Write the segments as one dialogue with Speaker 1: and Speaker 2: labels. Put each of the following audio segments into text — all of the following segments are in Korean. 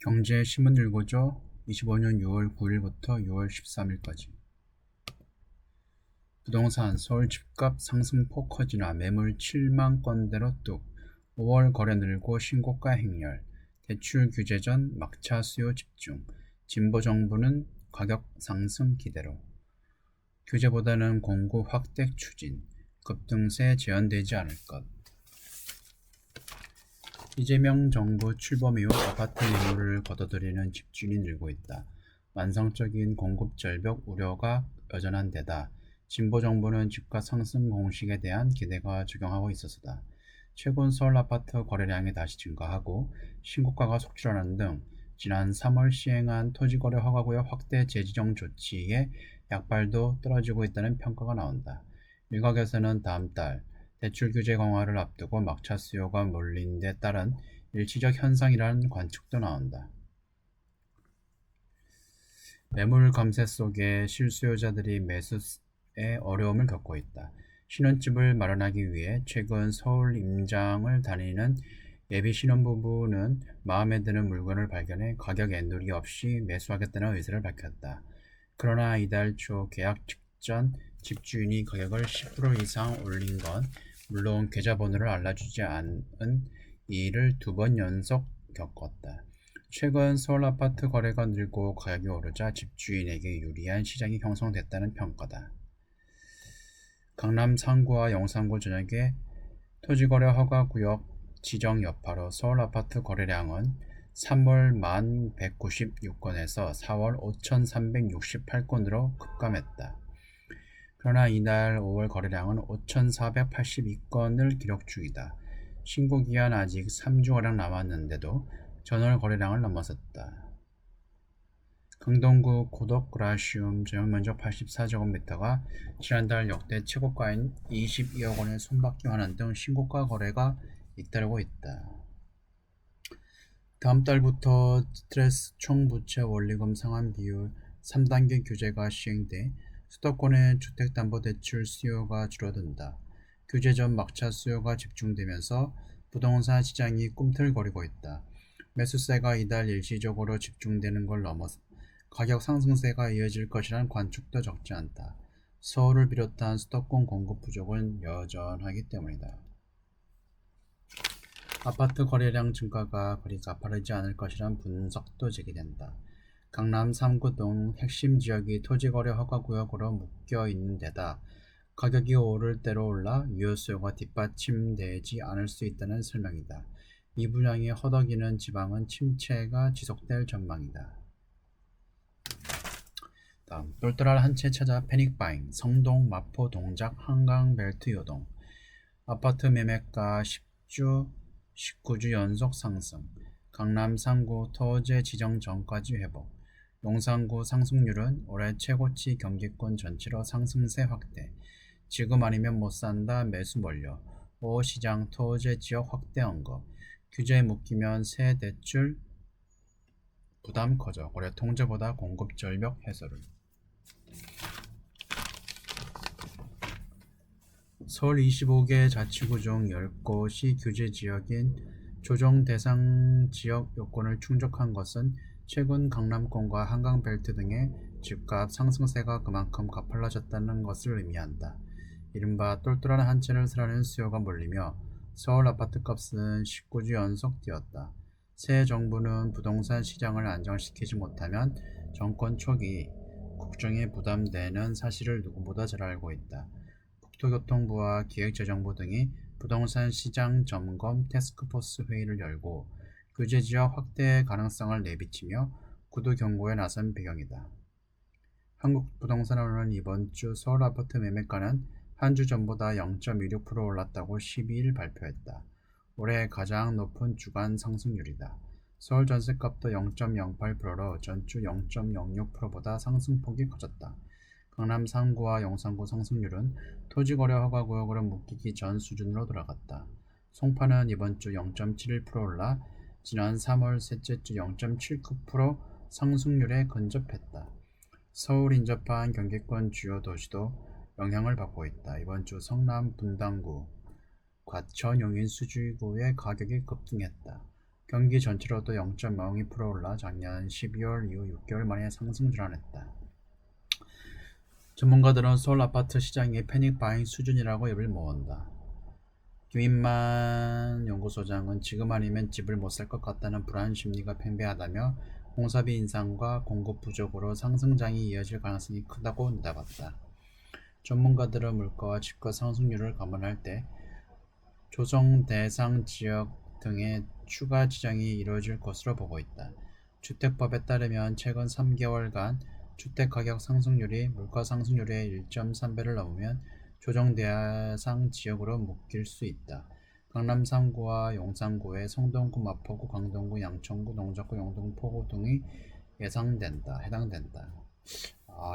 Speaker 1: 경제신문 일고조 25년 6월 9일부터 6월 13일까지 부동산 서울 집값 상승폭 커지나 매물 7만 건대로 뚝 5월 거래 늘고 신고가 행렬 대출 규제 전 막차 수요 집중 진보 정부는 가격 상승 기대로 규제보다는 공급 확대 추진 급등세 재현되지 않을 것 이재명 정부 출범 이후 아파트 매물을 거둬들이는 집주인이 늘고 있다. 만성적인 공급 절벽 우려가 여전한 데다 진보 정부는 집값 상승 공식에 대한 기대가 적용하고 있어서다. 최근 서울 아파트 거래량이 다시 증가하고 신고가가 속출하는 등 지난 3월 시행한 토지거래 허가구역 확대 재지정 조치에 약발도 떨어지고 있다는 평가가 나온다. 일각에서는 다음 달 대출 규제 강화를 앞두고 막차 수요가 몰린 데 따른 일시적 현상이라는 관측도 나온다. 매물 감세 속에 실수요자들이 매수에 어려움을 겪고 있다. 신혼집을 마련하기 위해 최근 서울 임장을 다니는 예비 신혼부부는 마음에 드는 물건을 발견해 가격 앤도리 없이 매수하겠다는 의사를 밝혔다. 그러나 이달 초 계약 직전 집주인이 가격을 10% 이상 올린 건 물론 계좌번호를 알려주지 않은 이 일을 2번 연속 겪었다. 최근 서울 아파트 거래가 늘고 가격이 오르자 집주인에게 유리한 시장이 형성됐다는 평가다. 강남 상구와 영산구 전역의 토지거래 허가구역 지정 여파로 서울 아파트 거래량은 3월 1196건에서 4월 5368건으로 급감했다. 그러나 이날 5월 거래량은 5482건을 기록 중이다. 신고기한 아직 3주가량 남았는데도 전월 거래량을 넘어섰다. 강동구 고덕그라시움 전용면적 84제곱미터가 지난달 역대 최고가인 22억 원에 손바뀜하는 등 신고가 거래가 잇따르고 있다. 다음 달부터 스트레스 총부채 원리금 상환 비율 3단계 규제가 시행돼 수도권의 주택담보대출 수요가 줄어든다. 규제 전 막차 수요가 집중되면서 부동산 시장이 꿈틀거리고 있다. 매수세가 이달 일시적으로 집중되는 걸 넘어서 가격 상승세가 이어질 것이란 관측도 적지 않다. 서울을 비롯한 수도권 공급 부족은 여전하기 때문이다. 아파트 거래량 증가가 그리 가파르지 않을 것이란 분석도 제기된다. 강남 3구 등 핵심 지역이 토지거래 허가구역으로 묶여있는 데다 가격이 오를 대로 올라 유효수요가 뒷받침되지 않을 수 있다는 설명이다. 미분양이 허덕이는 지방은 침체가 지속될 전망이다. 다음 똘똘한 한 채 찾아 패닉바잉 성동 마포 동작 한강벨트 요동 아파트 매매가 10주 19주 연속 상승 강남 상구 토지 지정 전까지 회복 용산구 상승률은 올해 최고치 경기권 전체로 상승세 확대 지금 아니면 못 산다 매수 몰려 5호 시장 토지 지역 확대 언급 규제에 묶이면 새 대출 부담 커져 올해 통제보다 공급 절벽 해소를 서울 25개 자치구 중 10곳이 규제 지역인 조정 대상 지역 요건을 충족한 것은 최근 강남권과 한강벨트 등의 집값 상승세가 그만큼 가팔라졌다는 것을 의미한다. 이른바 똘똘한 한 채를 사려는 수요가 몰리며 서울 아파트값은 19주 연속 뛰었다. 새 정부는 부동산 시장을 안정시키지 못하면 정권 초기 국정에 부담되는 사실을 누구보다 잘 알고 있다. 국토교통부와 기획재정부 등이 부동산 시장 점검 태스크포스 회의를 열고 규제지역 확대 가능성을 내비치며 구두 경고에 나선 배경이다. 한국부동산원은 이번 주 서울 아파트 매매가는 한 주 전보다 0.26% 올랐다고 12일 발표했다. 올해 가장 높은 주간 상승률이다. 서울 전셋값도 0.08%로 전주 0.06%보다 상승폭이 커졌다. 강남 상구와 영산구 상승률은 토지거래 허가구역으로 묶이기 전 수준으로 돌아갔다. 송파는 이번 주 0.71% 올라 지난 3월 셋째 주 0.79% 상승률에 근접했다. 서울 인접한 경기권 주요 도시도 영향을 받고 있다. 이번 주 성남 분당구, 과천 용인 수지구의 가격이 급등했다. 경기 전체로도 0.02% 올라 작년 12월 이후 6개월 만에 상승 전환했다. 전문가들은 서울 아파트 시장이 패닉 바잉 수준이라고 입을 모은다. 김인만 연구소장은 지금 아니면 집을 못 살 것 같다는 불안 심리가 팽배하다며 공사비 인상과 공급 부족으로 상승장이 이어질 가능성이 크다고 내다봤다. 전문가들은 물가와 집가 상승률을 감안할 때 조정 대상 지역 등의 추가 지정이 이루어질 것으로 보고 있다. 주택법에 따르면 최근 3개월간 주택가격 상승률이 물가 상승률의 1.3배를 넘으면 조정 대상 지역으로 묶일 수 있다. 강남 3구와 용산구의 성동구, 마포구, 강동구, 양천구, 농작구, 영등포구 등이 해당된다.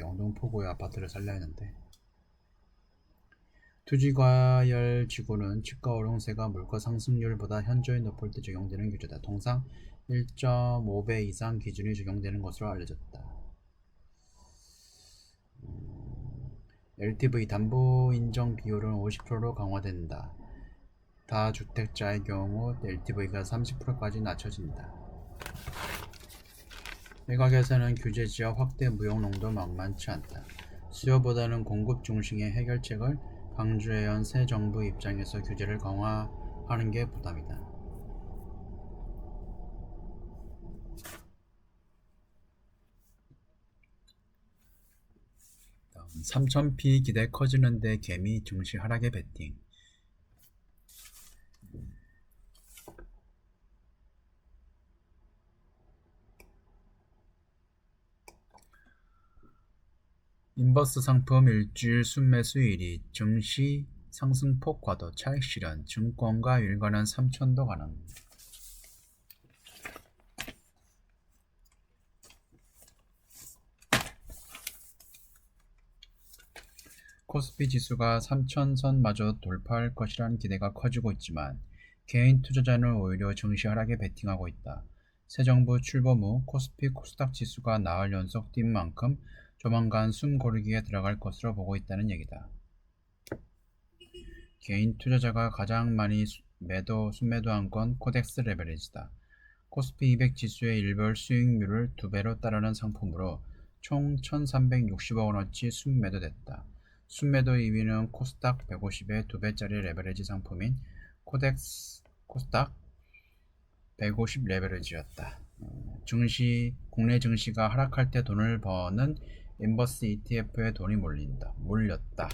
Speaker 1: 영등포구의 아파트를 살려야 했는데. 투지과열지구는 집가 오름세가 물가 상승률보다 현저히 높을 때 적용되는 규제다. 통상 1.5배 이상 기준이 적용되는 것으로 알려졌다. LTV 담보 인정 비율은 50%로 강화된다. 다주택자의 경우 LTV가 30%까지 낮춰진다. 일각에서는 규제 지역 확대 무용론도 만만치 않다. 수요보다는 공급 중심의 해결책을 강조해온 새 정부 입장에서 규제를 강화하는 게 부담이다. 다음 3000p 기대 커지는데 개미 증시 하락에 베팅. 인버스 상품 일주일 순매수 1위, 증시 상승폭 과도, 차익 실현, 증권과 일관한 3천도 가능. 코스피 지수가 3천선마저 돌파할 것이라는 기대가 커지고 있지만 개인 투자자는 오히려 증시 하락에 베팅하고 있다. 새 정부 출범 후 코스피 코스닥 지수가 나흘 연속 뛴 만큼 조만간 숨 고르기에 들어갈 것으로 보고 있다는 얘기다. 개인 투자자가 가장 많이 순매도한 건 코덱스 레버리지다. 코스피 200 지수의 일별 수익률을 2배로 따르는 상품으로 총 1360억 원어치 순매도됐다. 순매도 2위는 코스닥 150의 2배짜리 레버리지 상품인 코스닥 150 레버리지였다. 국내 증시가 하락할 때 돈을 버는 인버스 ETF에 돈이 몰렸다.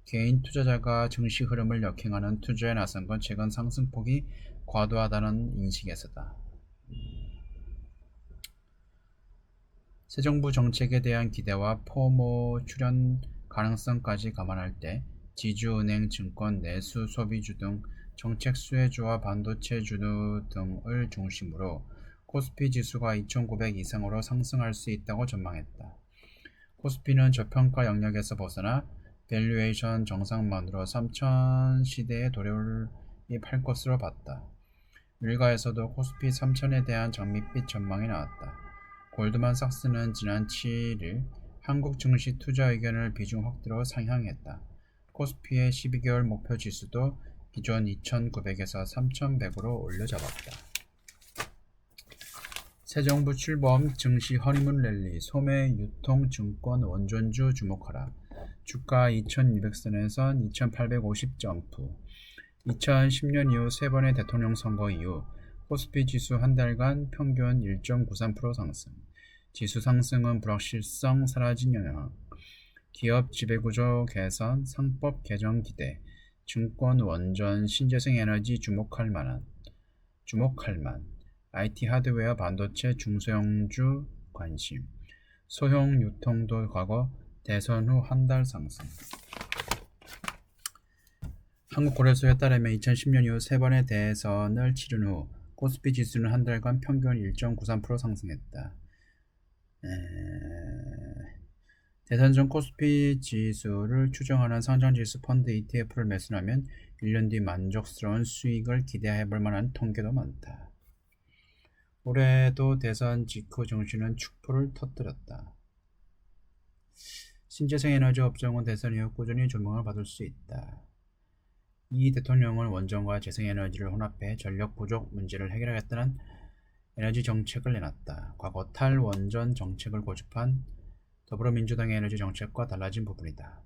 Speaker 1: 개인 투자자가 증시 흐름을 역행하는 투자에 나선 건 최근 상승폭이 과도하다는 인식에서다. 새 정부 정책에 대한 기대와 포모 출현 가능성까지 감안할 때 지주은행, 증권, 내수, 소비주 등 정책 수혜주와 반도체주 등을 중심으로 코스피 지수가 2900 이상으로 상승할 수 있다고 전망했다. 코스피는 저평가 영역에서 벗어나 밸류에이션 정상만으로 3000 시대에 돌입할 것으로 봤다. 일가에서도 코스피 3000에 대한 장밋빛 전망이 나왔다. 골드만삭스는 지난 7일 한국 증시 투자 의견을 비중 확대로 상향했다. 코스피의 12개월 목표 지수도 기존 2900에서 3100으로 올려잡았다. 새 정부 출범 증시 허니문 랠리, 소매 유통 증권 원전주 주목하라. 주가 2200선에선 2850 점프. 2010년 이후 3번의 대통령 선거 이후 코스피 지수 한 달간 평균 1.93% 상승. 지수 상승은 불확실성 사라진 영향, 기업 지배구조 개선, 상법 개정 기대, 증권, 원전, 신재생 에너지 주목할 만, IT 하드웨어, 반도체, 중소형주 관심, 소형 유통도 과거 대선 후 한 달 상승. 한국거래소에 따르면 2010년 이후 3번의 대선을 치른 후 코스피 지수는 한 달간 평균 1.93% 상승했다. 대선 전 코스피 지수를 추정하는 상장지수 펀드 ETF를 매수하면 1년 뒤 만족스러운 수익을 기대해볼 만한 통계도 많다. 올해도 대선 직후 증시는 축포를 터뜨렸다. 신재생 에너지 업종은 대선 이후 꾸준히 조명을 받을 수 있다. 이 대통령은 원전과 재생에너지를 혼합해 전력 부족 문제를 해결하겠다는 에너지 정책을 내놨다. 과거 탈원전 정책을 고집한 더불어민주당의 에너지 정책과 달라진 부분이다.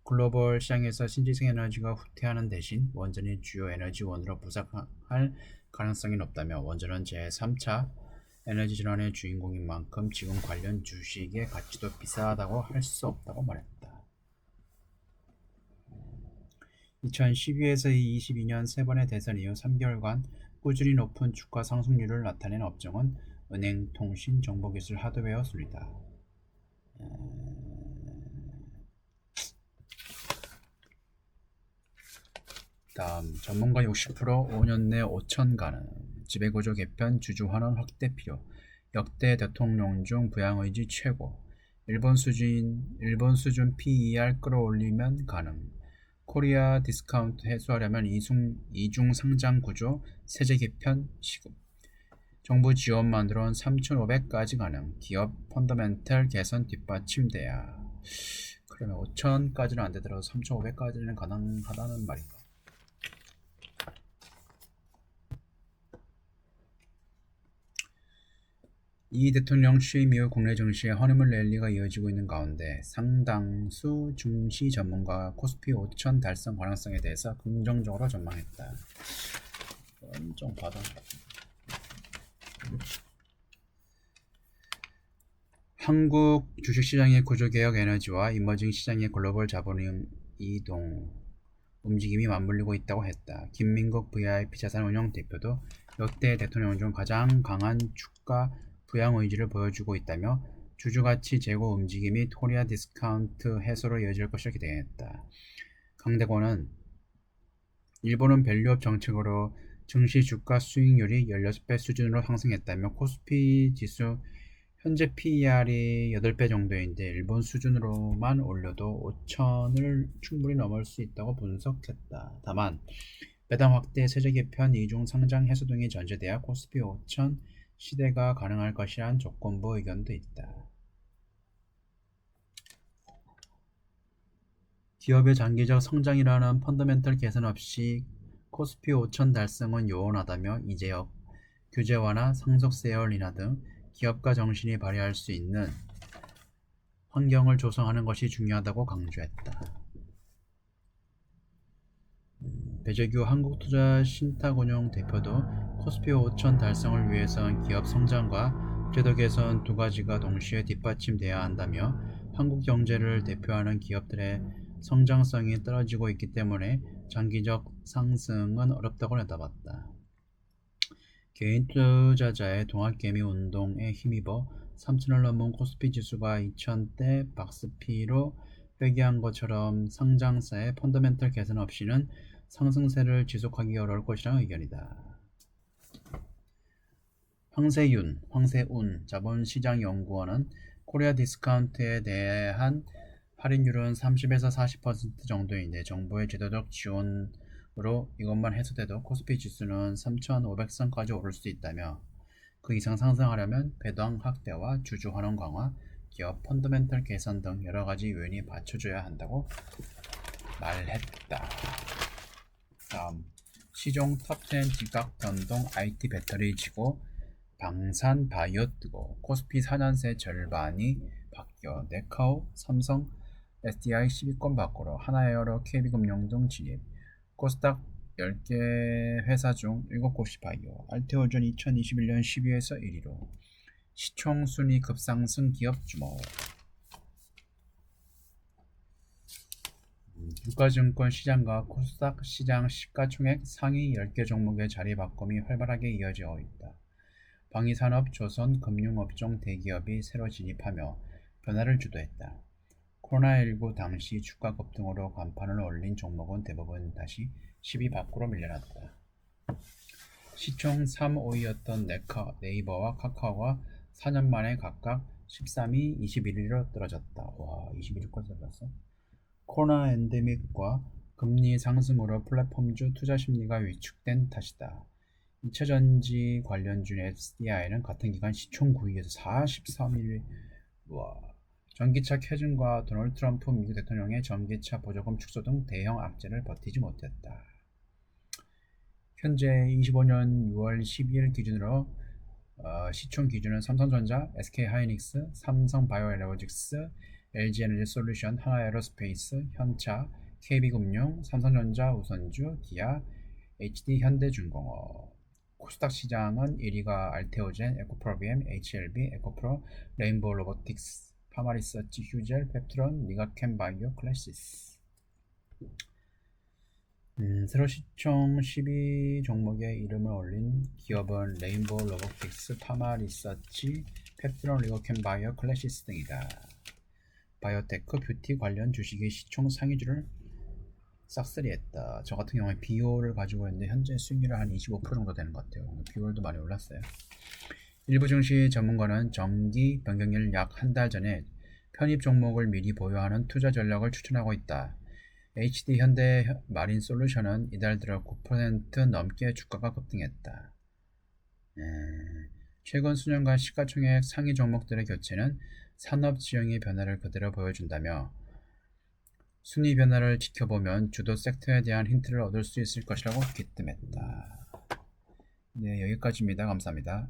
Speaker 1: 글로벌 시장에서 신재생 에너지가 후퇴하는 대신 원전이 주요 에너지원으로 부상할 가능성이 높다며 원전은 제3차 에너지 전환의 주인공인 만큼 지금 관련 주식의 가치도 비싸다고 할 수 없다고 말했다. 2012에서 22년 세 번의 대선 이후 3개월간 꾸준히 높은 주가 상승률을 나타낸 업종은 은행, 통신, 정보기술, 하드웨어 순이다. 다음 전문가 60% 5년 내 5천 가능 지배구조 개편 주주환원 확대 필요 역대 대통령 중 부양의지 최고 일본 수준 PER 끌어올리면 가능 코리아 디스카운트 해소하려면 이중 상장 구조 세제 개편 시급 정부 지원만으론 3,500까지 가능 기업 펀더멘털 개선 뒷받침돼야 그러면 5,000까지는 안 되더라도 3,500까지는 가능하다는 말인가? 이 대통령 취임 이후 국내 증시에 허니문 랠리가 이어지고 있는 가운데 상당수 중시 전문가가 코스피 5천 달성 가능성에 대해서 긍정적으로 전망했다. 이건 좀 봐도 한국 주식시장의 구조개혁 에너지와 이머징 시장의 글로벌 자본 이동 움직임이 맞물리고 있다고 했다. 김민국 VIP 자산운용 대표도 역대 대통령 중 가장 강한 주가 부양 의지를 보여주고 있다며 주주가치 제고 움직임이 코리아 디스카운트 해소로 이어질 것이라 기대했다. 강대권은 일본은 밸류업 정책으로 증시 주가 수익률이 16배 수준으로 상승했다며 코스피 지수 현재 PER이 8배 정도인데 일본 수준으로만 올려도 5천을 충분히 넘을 수 있다고 분석했다. 다만 배당 확대, 세제 개편, 이중 상장 해소 등이 전제돼야 코스피 5천 시대가 가능할 것이란 조건부 의견도 있다. 기업의 장기적 성장이라는 펀더멘털 개선 없이 코스피 5천 달성은 요원하다며 이재역, 규제 완화, 상속세 열 인하 등 기업가 정신이 발휘할 수 있는 환경을 조성하는 것이 중요하다고 강조했다. 배재규 한국투자신탁운용 대표도 코스피 5천 달성을 위해선 기업 성장과 제도 개선 두 가지가 동시에 뒷받침돼야 한다며 한국 경제를 대표하는 기업들의 성장성이 떨어지고 있기 때문에 장기적 상승은 어렵다고 내다봤다. 개인 투자자의 동학개미 운동에 힘입어 3천을 넘은 코스피 지수가 2천대 박스피로 회귀한 것처럼 상장사의 펀더멘털 개선 없이는 상승세를 지속하기 어려울 것이라는 의견이다. 황세운 자본시장연구원은 코리아 디스카운트에 대한 할인율은 30에서 40% 정도인데 정부의 제도적 지원으로 이것만 해소돼도 코스피 지수는 3,500선까지 오를 수 있다며 그 이상 상승하려면 배당 확대와 주주 환원 강화, 기업 펀더멘털 개선 등 여러가지 요인이 받쳐줘야 한다고 말했다. 다음 시종 톱10 지각 변동 IT 배터리 지고 방산 바이오 뜨고 코스피 4년새 절반이 바뀌어 네카오, 삼성, SDI 12권 밖으로 하나에어로 KB금융 등 진입 코스닥 10개 회사 중 7곳이 바이오 알테오전 2021년 12위에서 1위로 시총순위 급상승 기업 주목 유가증권 시장과 코스닥 시장 시가총액 상위 10개 종목의 자리 바꿈이 활발하게 이어지고 있다. 방위산업, 조선, 금융업종 대기업이 새로 진입하며 변화를 주도했다. 코로나19 당시 주가 급등으로 간판을 올린 종목은 대부분 다시 10위 밖으로 밀려났다. 시총 3, 5위였던 네이버와 카카오가 4년 만에 각각 13위, 21위로 떨어졌다. 와, 21위까지 떨어졌어. 코로나 엔데믹과 금리 상승으로 플랫폼주 투자 심리가 위축된 탓이다. 2차전지 관련주 SDI는 같은 기간 시총 9위에서 43위. 와. 전기차 캐즘과 도널드 트럼프 미국 대통령의 전기차 보조금 축소 등 대형 악재를 버티지 못했다. 현재 25년 6월 12일 기준으로 시총 기준은 삼성전자, SK하이닉스, 삼성바이오로직스, LG에너지솔루션, 하나에어로스페이스, 현차, KB금융, 삼성전자, 우선주, 기아, HD현대중공업. 코스닥 시장은 1위가 알테오젠, 에코프로비엠, HLB, 에코프로, 레인보우 로보틱스, 파마리서치, 휴젤, 펩트론, 리가캠바이오, 클래시스. 새로 시총 12 종목의 이름을 올린 기업은 레인보우 로보틱스, 파마리서치, 펩트론, 리가캠바이오, 클래시스 등이다. 바이오테크, 뷰티 관련 주식의 시총 상위주를 싹쓸이했다. 저 같은 경우에 비올을 가지고 있는데 현재 수익률이 한 25% 정도 되는 것 같아요. 비올도 많이 올랐어요. 일부 증시 전문가는 정기 변경일 약 한 달 전에 편입 종목을 미리 보유하는 투자 전략을 추천하고 있다. HD 현대 마린 솔루션은 이달 들어 9% 넘게 주가가 급등했다. 최근 수년간 시가총액 상위 종목들의 교체는 산업 지형의 변화를 그대로 보여준다며 순위 변화를 지켜보면 주도 섹터에 대한 힌트를 얻을 수 있을 것이라고 기뜸했다. 네, 여기까지입니다. 감사합니다.